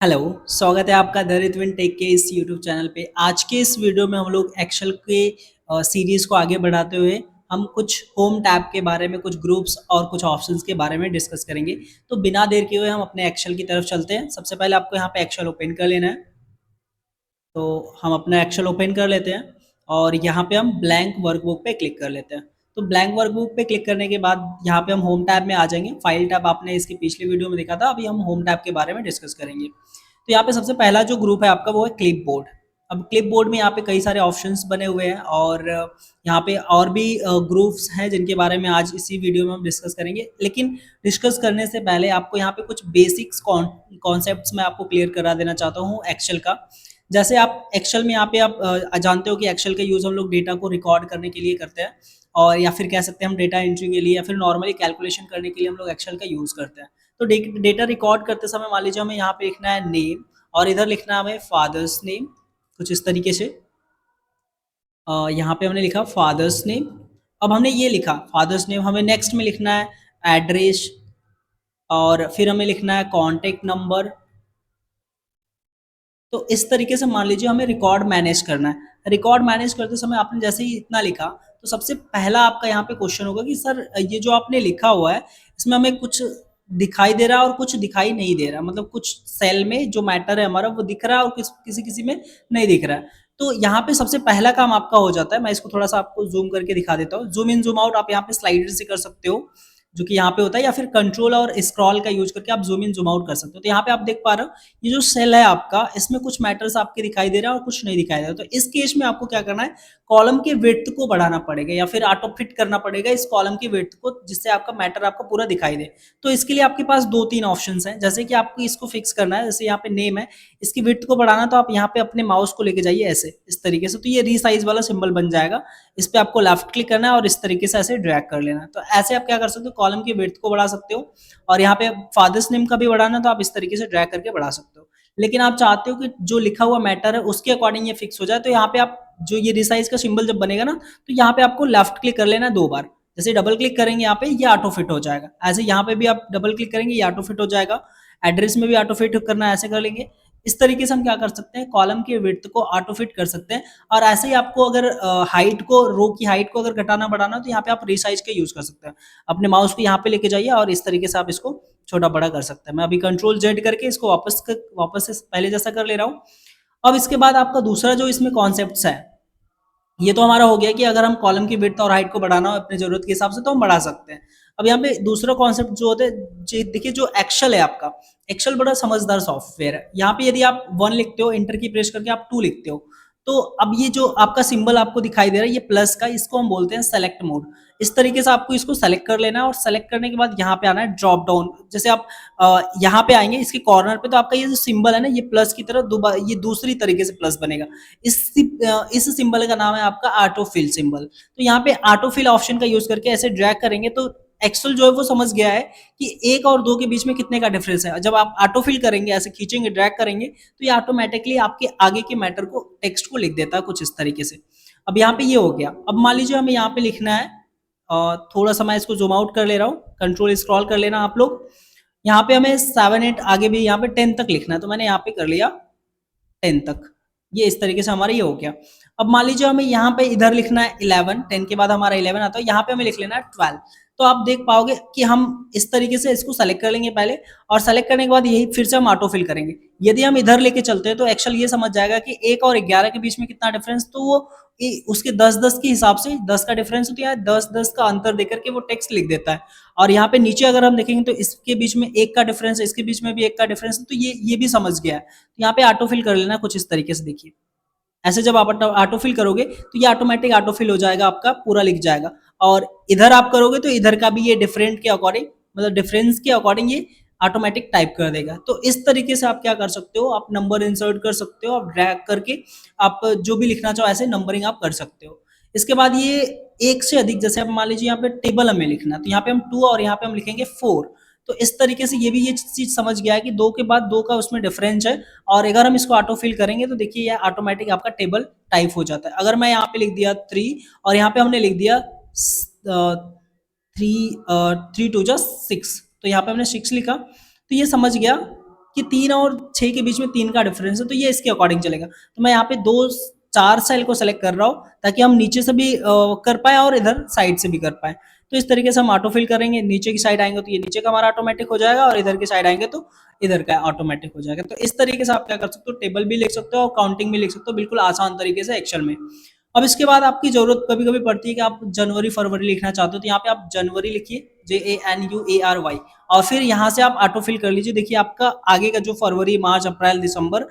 Hello, स्वागत है आपका द रित्विन टेक के इस यूट्यूब चैनल पे। आज के इस वीडियो में हम लोग एक्सेल के सीरीज़ को आगे बढ़ाते हुए हम कुछ होम टैब के बारे में, कुछ ग्रुप्स और कुछ ऑप्शंस के बारे में डिस्कस करेंगे। तो बिना देर किए हुए हम अपने एक्सेल की तरफ चलते हैं। सबसे पहले आपको यहाँ पे एक्सेल ओपन कर लेना है। तो हम अपना एक्सेल ओपन कर लेते हैं और यहाँ पे हम ब्लैंक वर्कबुक पे क्लिक कर लेते हैं। तो ब्लैंक वर्कबुक पे क्लिक करने के बाद यहाँ पे हम होम टैब में आ जाएंगे। फाइल टैब आपने इसके पिछले वीडियो में देखा था, अभी हम होम टैब के बारे में डिस्कस करेंगे। तो यहाँ पे सबसे पहला जो ग्रुप है आपका वो है क्लिप बोर्ड। अब क्लिप बोर्ड में यहाँ पे कई सारे ऑप्शंस बने हुए हैं और यहाँ पे और भी ग्रुप्स हैं जिनके बारे में आज इसी वीडियो में हम डिस्कस करेंगे। लेकिन डिस्कस करने से पहले आपको यहाँ पे कुछ बेसिक्स कॉन्सेप्ट्स मैं आपको क्लियर करा देना चाहता हूँ एक्सेल का। जैसे आप एक्सेल में यहाँ पे आप जानते हो कि एक्सेल का यूज़ हम लोग डेटा को रिकॉर्ड करने के लिए करते हैं, और या फिर कह सकते हैं हम डेटा एंट्री के लिए या फिर नॉर्मली कैलकुलेशन करने के लिए हम लोग एक्सेल का यूज़ करते हैं। तो डेटा रिकॉर्ड करते समय मान लीजिए हमें यहाँ पे लिखना है नेम और इधर लिखना है हमें फादर्स नेम, कुछ इस तरीके से। यहाँ पे हमने लिखा फादर्स नेम। अब हमने ये लिखा फादर्स नेम, हमें नेक्स्ट में लिखना है एड्रेस और फिर हमें लिखना है कॉन्टेक्ट नंबर। तो इस तरीके से मान लीजिए हमें रिकॉर्ड मैनेज करना है। रिकॉर्ड मैनेज करते समय आपने जैसे ही इतना लिखा तो सबसे पहला आपका यहाँ पे क्वेश्चन होगा कि सर ये जो आपने लिखा हुआ है इसमें हमें कुछ दिखाई दे रहा है और कुछ दिखाई नहीं दे रहा, मतलब कुछ सेल में जो मैटर है हमारा वो दिख रहा है और किसी किसी में नहीं दिख रहा है। तो यहाँ पे सबसे पहला काम आपका हो जाता है। मैं इसको थोड़ा सा आपको जूम करके दिखा देता हूँ। जूम इन जूम आउट आप यहाँ पे स्लाइडर से कर सकते हो, जो कि यहाँ पे होता है, या फिर कंट्रोल और स्क्रॉल का यूज करके आप जूम इन जूम आउट कर सकते हो। तो यहाँ पे आप देख पा रहे हो ये जो सेल है आपका, इसमें कुछ मैटर्स आपके दिखाई दे रहा है और कुछ नहीं दिखाई दे रहा। तो इस केस में आपको क्या करना है, कॉलम के विड्थ को बढ़ाना पड़ेगा या फिर ऑटो फिट करना पड़ेगा इस कॉलम की विड्थ को, जिससे आपका मैटर आपको पूरा दिखाई दे। तो इसके लिए आपके पास दो तीन ऑप्शन हैं। जैसे कि आपको इसको फिक्स करना है, जैसे यहाँ पे नेम है, इसकी विड्थ को बढ़ाना, तो आप यहाँ पे अपने माउस को लेके जाइए ऐसे इस तरीके से, तो ये रीसाइज वाला सिंबल बन जाएगा। इस पे आपको लेफ्ट क्लिक करना है और इस तरीके से ऐसे ड्रैग कर लेना है। तो ऐसे आप क्या कर सकते हो, कॉलम की विड्थ को बढ़ा सकते हो और यहाँ पे फादर्स नेम का भी बढ़ाना, तो आप इस तरीके से ड्रैग करके बढ़ा सकते हो। लेकिन आप चाहते हो कि जो लिखा हुआ मैटर है उसके अकॉर्डिंग ये फिक्स हो जाए, तो यहाँ पे आप जो ये रिसाइज का सिंबल जब बनेगा ना, तो यहाँ पे आपको लेफ्ट क्लिक कर लेना है दो बार। जैसे डबल क्लिक करेंगे यहाँ पे, ये ऑटो फिट हो जाएगा। ऐसे यहाँ पे भी आप डबल क्लिक करेंगे, ये ऑटो फिट हो जाएगा। एड्रेस में भी ऑटो फिट करना है, ऐसे कर लेंगे। इस तरीके से हम क्या कर सकते हैं, कॉलम के विड्थ को ऑटो फिट कर सकते हैं। और ऐसे ही आपको अगर हाइट को, रो की हाइट को अगर घटाना बढ़ाना हो, तो यहाँ पे आप रिसाइज के यूज कर सकते हैं। अपने माउस को यहाँ पे लेके जाइए और इस तरीके से आप इसको छोटा बड़ा कर सकते हैं। मैं अभी कंट्रोल जेड करके इसको वापस से पहले जैसा कर ले रहा हूँ। अब इसके बाद आपका दूसरा जो इसमें कॉन्सेप्ट है, ये तो हमारा हो गया कि अगर हम कॉलम की विड्थ और हाइट को बढ़ाना हो अपनी जरूरत के हिसाब से तो हम बढ़ा सकते हैं। अब यहाँ पे दूसरा कॉन्सेप्ट जो होता है, देखिए जो एक्सेल है आपका, एक्सेल बड़ा समझदार सॉफ्टवेयर है। यहाँ पे यदि आप 1 लिखते हो, इंटर की प्रेस करके आप 2 लिखते हो, तो अब ये जो आपका सिंबल आपको दिखाई दे रहा है ये प्लस का, इसको हम बोलते हैं सेलेक्ट मोड। इस तरीके से आपको इसको सेलेक्ट कर लेना है और सेलेक्ट करने के बाद यहाँ पे आना है ड्रॉप डाउन। जैसे आप यहाँ पे आएंगे इसके कॉर्नर पे, तो आपका ये जो सिंबल है ना, ये प्लस की तरह दोबारा ये दूसरी तरीके से प्लस बनेगा। इस सिंबल का नाम है आपका ऑटो फिल सिंबल। तो यहाँ पे ऑटो फिल ऑप्शन का यूज करके ऐसे ड्रैग करेंगे तो एक्सेल जो है वो समझ गया है कि एक और दो के बीच में कितने का डिफरेंस है। जब आप ऑटो फिल करेंगे, ऐसे खींचेंगे, ड्रैग करेंगे, तो ये ऑटोमेटिकली आपके आगे के मैटर को, टेक्स्ट को लिख देता है कुछ इस तरीके से। अब यहाँ पे ये हो गया। अब मान लीजिए हमें यहाँ पे लिखना है, थोड़ा सा मैं इसको जूम आउट कर ले रहा हूँ, कंट्रोल स्क्रॉल कर लेना आप लोग। यहाँ पे हमें 7 8 आगे भी यहाँ पे 10 तक लिखना है, तो मैंने यहाँ पे कर लिया 10 तक। ये इस तरीके से हमारा ये हो गया। अब मान लीजिए हमें यहाँ पे इधर लिखना है 11, 10 के बाद हमारा 11 आता है, यहाँ पे हमें लिख लेना है 12। तो आप देख पाओगे कि हम इस तरीके से इसको सेलेक्ट कर लेंगे पहले, और सेलेक्ट करने के बाद यही फिर से हम ऑटो फिल करेंगे। यदि हम इधर लेके चलते हैं तो एक्सेल ये समझ जाएगा कि 1 और 11 के बीच में कितना डिफरेंस, तो वो उसके 10-10 के हिसाब से 10 का डिफरेंस होता है, 10-10 का अंतर देकर के वो टेक्स्ट लिख देता है। और यहाँ पे नीचे अगर हम देखेंगे तो इसके बीच में 1 का डिफरेंस है, इसके बीच में भी 1 का डिफरेंस है, तो ये भी समझ गया है। तो यहाँ पे ऑटो फिल कर लेना कुछ इस तरीके से, देखिए ऐसे जब आप ऑटो फिल करोगे तो ये ऑटोमेटिक ऑटो फिल हो जाएगा, आपका पूरा लिख जाएगा। और इधर आप करोगे तो इधर का भी ये डिफरेंट के अकॉर्डिंग, मतलब डिफरेंस के अकॉर्डिंग ये ऑटोमेटिक टाइप कर देगा। तो इस तरीके से आप क्या कर सकते हो, आप नंबर इंसर्ट कर सकते हो, आप ड्रैग करके आप जो भी लिखना चाहो ऐसे नंबरिंग आप कर सकते हो। इसके बाद ये एक से अधिक, जैसे आप मान लीजिए यहाँ पे टेबल हमें लिखना है, तो यहाँ पे हम 2 और यहाँ पे हम लिखेंगे 4। तो इस तरीके से ये भी ये चीज समझ गया है कि 2 के बाद 2 का उसमें डिफरेंस है। और अगर हम इसको ऑटो फिल करेंगे तो देखिए ये ऑटोमेटिक आपका टेबल टाइप हो जाता है। अगर मैं यहाँ पे लिख दिया 3 और यहाँ पे हमने लिख दिया 3 3 2 जा 6, तो यहाँ पे हमने 6 लिखा, तो ये समझ गया कि 3 और 6 के बीच में 3 का डिफरेंस है, तो ये इसके अकॉर्डिंग चलेगा। तो मैं यहाँ पे 2 4 सेल को सेलेक्ट कर रहा हूँ ताकि हम नीचे से भी कर पाएँ और इधर साइड से भी कर पाएँ। तो इस तरीके से हम ऑटो फिल करेंगे, नीचे की साइड आएँगे तो ये नीचे का हमारा ऑटोमेटिक हो जाएगा और इधर की साइड आएँगे तो इधर का ऑटोमेटिक हो जाएगा। तो इस तरीके से आप क्या कर सकते हो, टेबल भी लिख सकते हो और काउंटिंग भी लिख सकते हो, बिल्कुल आसान तरीके से एक्सेल में। अब इसके बाद आपकी ज़रूरत कभी-कभी पड़ती है कि आप जनवरी, फरवरी लिखना चाहते हो, तो यहाँ पे आप जनवरी लिखिए, JANUARY, और फिर यहाँ से आप ऑटो फिल कर लीजिए। देखिए आपका आगे का जो फरवरी, मार्च, अप्रैल, दिसंबर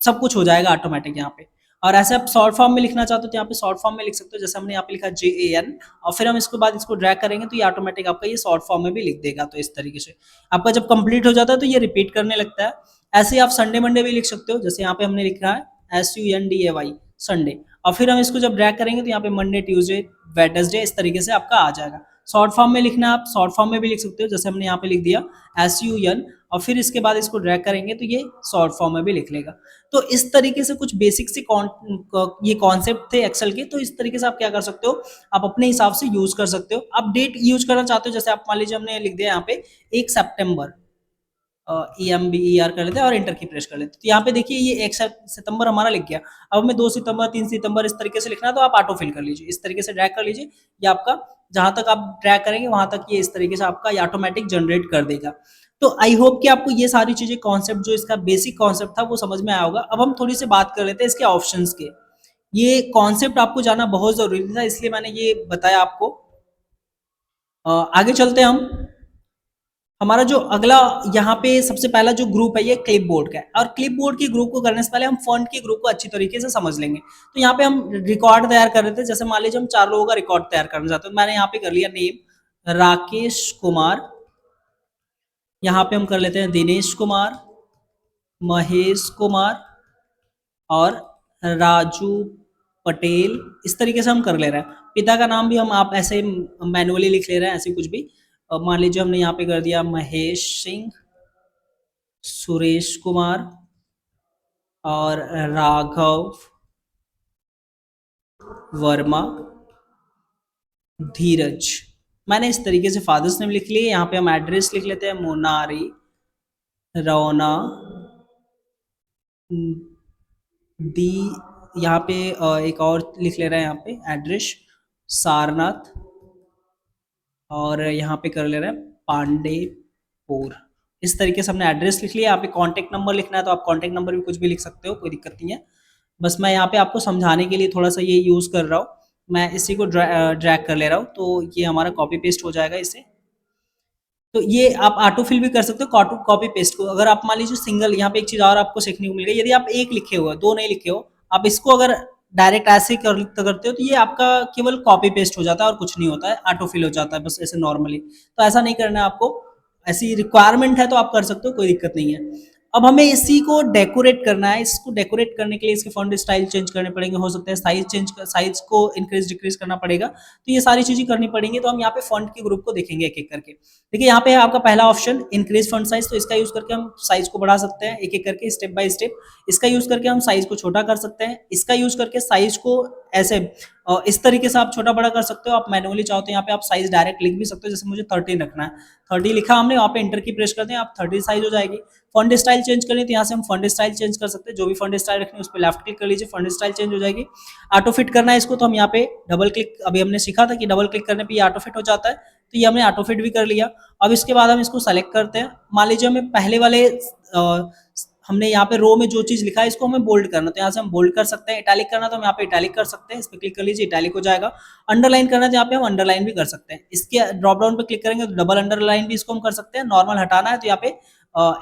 सब कुछ हो जाएगा ऑटोमेटिक यहाँ पे। और ऐसे आप शॉर्ट फॉर्म में लिखना चाहते हो तो यहाँ पे शॉर्ट फॉर्म में लिख सकते हो, जैसे हमने यहाँ पे लिखा JAN, और फिर हम इसके बाद इसको ड्रैग करेंगे तो ये ऑटोमेटिक आपका ये शॉर्ट फॉर्म में भी लिख देगा। तो इस तरीके से आपका जब कंप्लीट हो जाता है तो ये रिपीट करने लगता है। ऐसे ही आप संडे मंडे भी लिख सकते हो, जैसे यहाँ पे हमने लिखा है SUNDAY, संडे, और फिर हम इसको जब ड्रैग करेंगे तो यहाँ पे मंडे, ट्यूसडे, वेडनेसडे, इस तरीके से आपका आ जाएगा। शॉर्ट फॉर्म में लिखना आप शॉर्ट फॉर्म में भी लिख सकते हो, जैसे हमने यहाँ पे लिख दिया SUN, और फिर इसके बाद इसको ड्रैग करेंगे तो ये शॉर्ट फॉर्म में भी लिख लेगा। तो इस तरीके से कुछ बेसिक से ये कॉन्सेप्ट थे एक्सेल के। तो इस तरीके से आप क्या कर सकते हो, आप अपने हिसाब से यूज कर सकते हो। आप डेट यूज करना चाहते हो, जैसे आप मान लीजिए हमने लिख दिया यहाँ पे 1 सितंबर, EMBER कर लेते हैं और इंटर की प्रेस कर लेते हैं। तो यहाँ पे देखिए ये 1 सितंबर हमारा लिख गया। अब हमें 2 सितंबर, 3 सितंबर इस तरीके से लिखना है तो आप ऑटो फिल कर लीजिए, इस तरीके से ड्रैग कर लीजिए। ये आपका जहां तक आप ड्रैग करेंगे वहां तक ये इस तरीके से आपका ऑटोमेटिक जनरेट कर देगा। तो आई होप कि आपको ये सारी चीजें, कॉन्सेप्ट जो इसका बेसिक कॉन्सेप्ट था वो समझ में आया होगा। अब हम थोड़ी सी बात कर लेते हैं इसके ऑप्शंस के। ये कॉन्सेप्ट आपको जानना बहुत जरूरी था, इसलिए मैंने ये बताया आपको। आगे चलते हैं हम। हमारा जो अगला यहाँ पे सबसे पहला जो ग्रुप है ये क्लिपबोर्ड का है, और क्लिपबोर्ड की ग्रुप को करने से पहले हम फॉन्ट की ग्रुप को अच्छी तरीके से समझ लेंगे। तो यहाँ पे हम रिकॉर्ड तैयार कर रहे थे, जैसे मान लीजिए हम 4 लोगों का रिकॉर्ड तैयार करना चाहते हैं। मैंने यहाँ पे कर लिया नेम राकेश कुमार, यहाँ पे हम कर लेते हैं दिनेश कुमार, महेश कुमार और राजू पटेल, इस तरीके से हम कर ले रहे हैं। पिता का नाम भी हम आप ऐसे मैनुअली लिख ले रहे हैं, ऐसे कुछ भी। मान लीजिए हमने यहाँ पे कर दिया महेश सिंह, सुरेश कुमार और राघव वर्मा, धीरज। मैंने इस तरीके से फादर्स नेम लिख लिए। यहाँ पे हम एड्रेस लिख लेते हैं, मोनारी, रौना, दी, यहाँ पे एक और लिख ले रहे हैं, यहाँ पे एड्रेस सारनाथ, और यहाँ पे कर ले रहे हैं पांडेपुर। इस तरीके से हमने एड्रेस लिख लिया। यहाँ पे कॉन्टेक्ट नंबर लिखना है तो आप कॉन्टेक्ट नंबर भी कुछ भी लिख सकते हो, कोई दिक्कत नहीं है। बस मैं यहाँ पे आपको समझाने के लिए थोड़ा सा ये यूज़ कर रहा हूँ। मैं इसी को ड्रैग कर ले रहा हूँ, तो ये हमारा कॉपी पेस्ट हो जाएगा इसे। तो ये आप ऑटो फिल भी कर सकते हो कॉपी पेस्ट को। अगर आप मान लीजिए सिंगल, यहाँ पे एक चीज़ और आपको सीखने को मिल गई, यदि आप एक लिखे हो, 2 नहीं लिखे हो, आप इसको अगर डायरेक्ट ऐसे करते हो तो ये आपका केवल कॉपी पेस्ट हो जाता है और कुछ नहीं होता है, ऑटो फिल हो जाता है बस ऐसे नॉर्मली। तो ऐसा नहीं करना है आपको, ऐसी रिक्वायरमेंट है तो आप कर सकते हो, कोई दिक्कत नहीं है। अब हमें इसी को डेकोरेट करना है। इसको डेकोरेट करने के लिए इसके फॉन्ट स्टाइल चेंज करने पड़ेंगे, हो सकता है साइज को इंक्रीज डिक्रीज करना पड़ेगा। तो ये सारी चीजें करनी पड़ेंगी। तो हम यहाँ पे फॉन्ट के ग्रुप को देखेंगे एक एक करके। देखिए यहाँ पे है आपका पहला ऑप्शन इंक्रीज फॉन्ट साइज, तो इसका यूज करके हम साइज को बढ़ा सकते हैं एक एक करके, स्टेप बाय स्टेप। इसका यूज करके हम साइज को छोटा कर सकते हैं। इसका यूज करके साइज को ऐसे इस तरीके से आप छोटा बड़ा कर सकते हो। आप मैनुअली चाहो तो यहाँ पे आप साइज डायरेक्ट लिख भी सकते हो, जैसे मुझे 13 रखना है, 30 लिखा हमने, वहाँ पे इंटर की प्रेस करते हैं, आप 30 साइज हो जाएगी। फॉन्ट स्टाइल चेंज करनी है तो यहाँ से हम फॉन्ट स्टाइल चेंज कर सकते हैं, जो भी फॉन्ट स्टाइल रखनी है उस पर लेफ्ट क्लिक कर लीजिए, फॉन्ट स्टाइल चेंज हो जाएगी। ऑटो फिट करना है इसको तो हम यहाँ पे डबल क्लिक, अभी हमने सीखा था कि डबल क्लिक करने पे ये ऑटो फिट हो जाता है, तो ये हमने ऑटो फिट भी कर लिया। अब इसके बाद हम इसको सेलेक्ट करते हैं। मान लीजिए हमें पहले वाले हमने यहाँ पे रो में जो चीज लिखा है इसको हमें बोल्ड करना, तो यहाँ से हम बोल्ड कर सकते हैं। इटैलिक करना तो हम यहाँ पे इटैलिक कर सकते हैं, इस पर क्लिक कर लीजिए, इटैलिक हो जाएगा। अंडरलाइन करना तो यहाँ पे हम अंडरलाइन भी कर सकते हैं। इसके ड्रॉप डाउन पे क्लिक करेंगे तो डबल अंडरलाइन भी इसको हम कर सकते हैं। नॉर्मल हटाना है तो यहाँ पे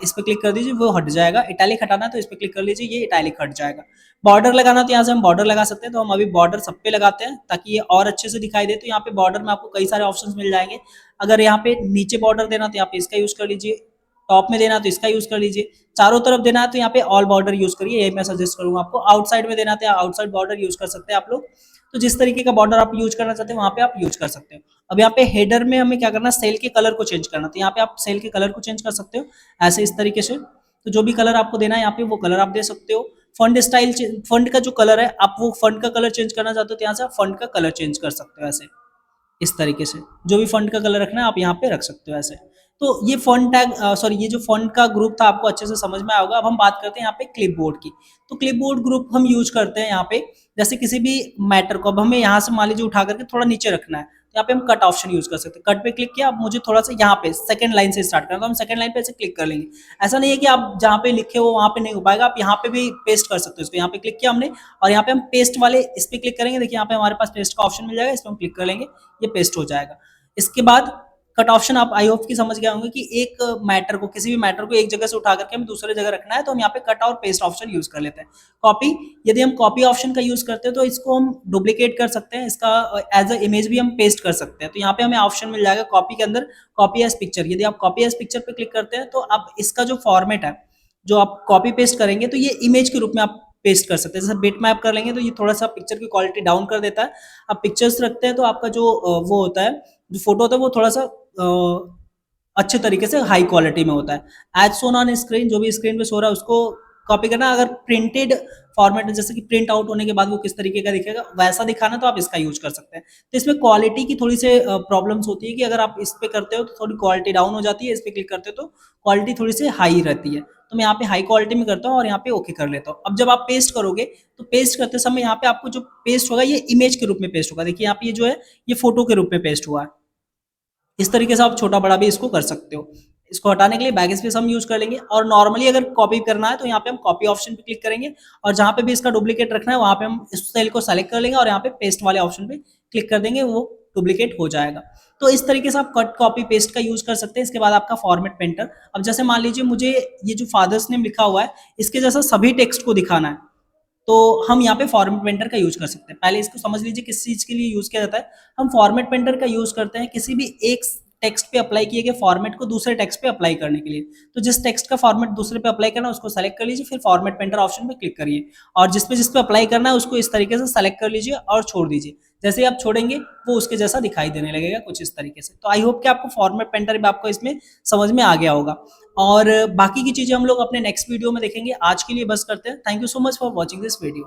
इस पे क्लिक कर दीजिए, वो हट जाएगा। इटैलिक हटाना है तो इस पे क्लिक कर लीजिए, ये इटैलिक हट जाएगा। बॉर्डर लगाना तो यहाँ से हम बॉर्डर लगा सकते हैं, तो हम अभी बॉर्डर सब पे लगाते हैं ताकि ये और अच्छे से दिखाई दे। तो यहाँ पे बॉर्डर में आपको कई सारे ऑप्शंस मिल जाएंगे। अगर यहाँ पे नीचे बॉर्डर देना तो यहाँ पे इसका यूज कर लीजिए, टॉप में देना तो इसका यूज कर लीजिए, चारों तरफ देना है तो यहाँ पे ऑल बॉर्डर यूज करिए, यही मैं सजेस्ट करूंगा आपको। आउटसाइड में देना है तो आउटसाइड बॉर्डर यूज कर सकते हैं आप लोग। तो जिस तरीके का बॉर्डर आप यूज करना चाहते हैं वहां पे आप यूज कर सकते हो। अब यहाँ पे हेडर में हमें क्या करना है, सेल के कलर को चेंज करना, तो यहाँ पे आप सेल के कलर को चेंज कर सकते हो ऐसे इस तरीके से। तो जो भी कलर आपको देना है यहाँ पे वो कलर आप दे सकते हो। फंड स्टाइल, फंड का जो कलर है, आप वो फंड का कलर चेंज करना चाहते हो तो यहाँ से आप फंड का कलर चेंज कर सकते हो ऐसे इस तरीके से। जो भी फंड का कलर रखना है आप यहाँ पे रख सकते हो ऐसे। तो ये फ़ॉन्ट टैग सॉरी ये जो फ़ॉन्ट का ग्रुप था आपको अच्छे से समझ में आया होगा। अब हम बात करते हैं यहाँ पे क्लिपबोर्ड की। तो क्लिपबोर्ड ग्रुप हम यूज़ करते हैं यहाँ पे, जैसे किसी भी मैटर को अब हमें यहाँ से मान लीजिए उठा करके थोड़ा नीचे रखना है, तो यहाँ पे हम कट ऑप्शन यूज़ कर सकते हैं। कट पे क्लिक किया, अब मुझे थोड़ा-सा यहाँ पे सेकंड लाइन से स्टार्ट करना है, तो हम सेकंड लाइन पे ऐसे क्लिक कर लेंगे। ऐसा नहीं है कि आप जहाँ पे लिखे हो वहाँ पे नहीं हो पाएगा, आप यहाँ पे भी पेस्ट कर सकते हो इसको। यहाँ पे क्लिक किया हमने और यहाँ पे हम पेस्ट वाले इस पे क्लिक करेंगे, देखिए यहाँ पे हमारे पास पेस्ट का ऑप्शन मिल जाएगा, इस पे हम क्लिक कर लेंगे, ये पेस्ट हो जाएगा। इसके बाद कट ऑप्शन आप आई होप कि समझ गए होंगे कि एक मैटर को, किसी भी मैटर को एक जगह से उठा करके हमें दूसरे जगह रखना है, तो हम यहाँ पे कट और पेस्ट ऑप्शन यूज कर लेते हैं। कॉपी, यदि हम कॉपी ऑप्शन का यूज करते हैं तो इसको हम डुप्लीकेट कर सकते हैं, इसका एज अ इमेज भी हम पेस्ट कर सकते हैं। तो यहाँ पे हमें ऑप्शन मिल जाएगा कॉपी के अंदर कॉपी एज पिक्चर। यदि आप कॉपी एज पिक्चर पे क्लिक करते हैं तो अब इसका जो फॉर्मेट है, जो आप कॉपी पेस्ट करेंगे तो ये इमेज के रूप में आप पेस्ट कर सकते हैं। जैसे बिट मैप कर लेंगे तो ये थोड़ा सा पिक्चर की क्वालिटी डाउन कर देता है। अब पिक्चर्स रखते हैं तो आपका जो वो होता है, जो फोटो होता है वो थोड़ा सा अच्छे तरीके से हाई क्वालिटी में होता है। एज सोन ऑन स्क्रीन, जो भी स्क्रीन पे सो रहा है उसको कॉपी करना। अगर प्रिंटेड फॉर्मेट में, जैसे कि प्रिंट आउट होने के बाद वो किस तरीके का दिखेगा वैसा दिखाना, तो आप इसका यूज कर सकते हैं। तो इसमें क्वालिटी की थोड़ी से प्रॉब्लम्स होती है कि अगर आप इस पे करते हो तो थोड़ी क्वालिटी डाउन हो जाती है, इस पे क्लिक करते हो तो क्वालिटी थोड़ी सी हाई रहती है। तो मैं यहाँ पे हाई क्वालिटी में करता हूँ और यहाँ पे ओके कर लेता हूँ। अब जब आप पेस्ट करोगे तो पेस्ट करते समय यहाँ पे आपको जो पेस्ट होगा ये इमेज के रूप में पेस्ट होगा। देखिए यहाँ पे ये जो है ये फोटो के रूप में पेस्ट हुआ है। इस तरीके से आप छोटा बड़ा भी इसको कर सकते हो। इसको हटाने के लिए बैक स्पेस हम यूज कर लेंगे, और नॉर्मली अगर कॉपी करना है तो यहाँ पे हम कॉपी ऑप्शन पे क्लिक करेंगे और जहां पे भी इसका डुप्लीकेट रखना है वहां पे हम इस सेल को सेलेक्ट कर लेंगे और यहाँ पे पेस्ट वाले ऑप्शन पे क्लिक कर देंगे, वो डुप्लीकेट हो जाएगा। तो इस तरीके से आप कट कॉपी पेस्ट का यूज कर सकते हैं। इसके बाद आपका फॉर्मेट पेंटर, अब जैसे मान लीजिए मुझे ये जो फादर्स नेम लिखा हुआ है इसके जैसा सभी टेक्स्ट को दिखाना है, तो हम यहाँ पे फॉर्मेट पेंटर का यूज कर सकते हैं। पहले इसको समझ लीजिए किस चीज के लिए यूज किया जाता है। हम फॉर्मेट पेंटर का यूज करते हैं किसी भी एक टेक्स्ट पे अप्लाई किए गए फॉर्मेट को दूसरे टेक्स्ट पे अप्लाई करने के लिए। तो जिस टेक्स्ट का फॉर्मेट दूसरे पे अप्लाई करना है उसको सेलेक्ट कर लीजिए, फिर फॉर्मेट पेंटर ऑप्शन पे क्लिक करिए और जिस पे अप्लाई करना है उसको इस तरीके से सेलेक्ट कर लीजिए और छोड़ दीजिए। जैसे ही आप छोड़ेंगे वो उसके जैसा दिखाई देने लगेगा कुछ इस तरीके से। तो आई होप कि आपको फॉर्मेट पेंटर भी आपको इसमें समझ में आ गया होगा, और बाकी की चीजें हम लोग अपने नेक्स्ट वीडियो में देखेंगे। आज के लिए बस करते हैं। Thank you so much for watching this video.